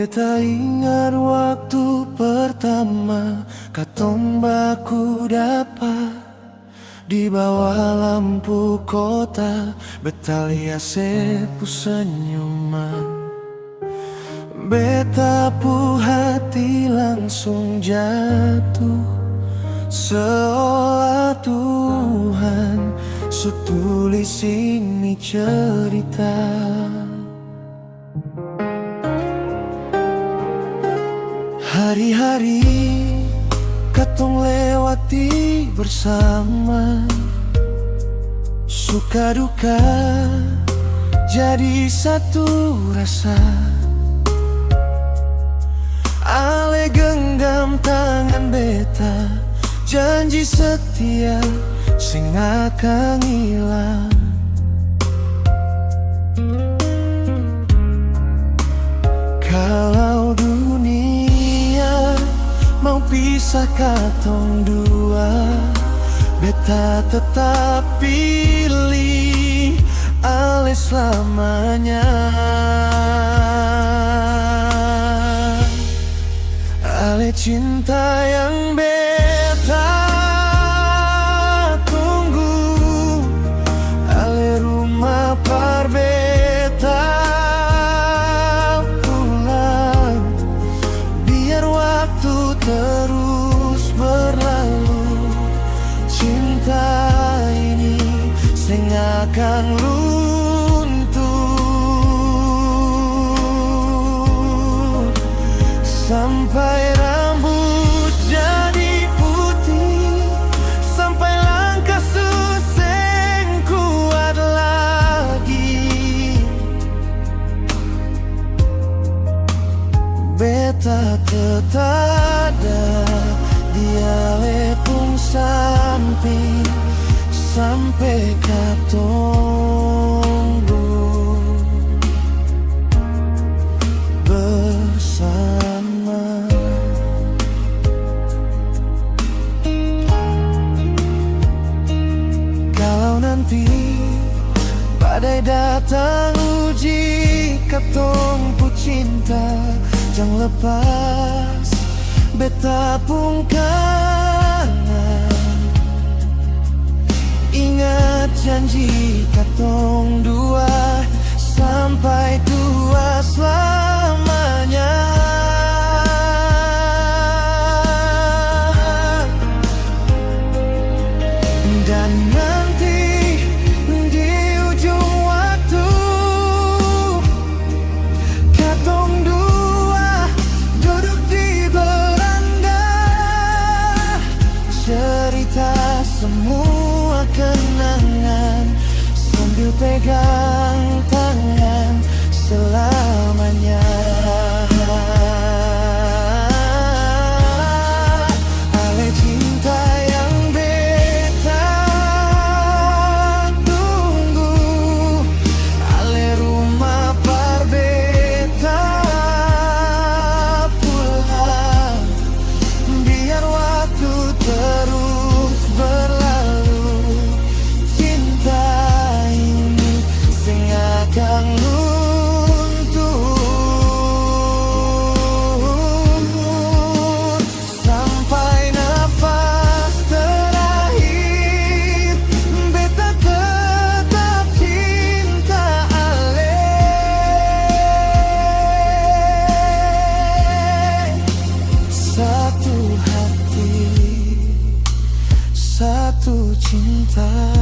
Beta ingat waktu pertama katong baku dapa di bawah lampu kota, beta liat sepu senyuman. Beta pu hati langsung jatuh, seolah Tuhan setulis ini cerita. Hari-hari katong lewati bersama, suka duka jadi satu rasa. Ale genggam tangan beta, janji setia sing akan hilang. Kalau dunia mau pisah katong dua, beta tetap pilih ale selamanya. Ale cinta yang beta tunggu, ale rumah par beta pulang, biar waktu terus berlalu. Cinta ini sing akan luntur sampai rambut jadi putih, sampai langkah suseng kuat lagi. Beta tetap ada di ale pun samping sampai katong bersama. Kalau nanti badai datang uji katong pu cinta, jangan lepas beta pun kangen. Ingat janji katong dua sampai tua selamanya. Dan nanti di ujung waktu katong dua duduk di beranda, cerita semua kenangan sambil pegang tangan selamanya. Ale cinta yang beta tunggu, ale rumah par beta pulang, biar waktu terus berlalu. Cinta ini sing akan luntur sampai nafas terakhir. Beta tetap cinta ale. Satu hati, satu cinta.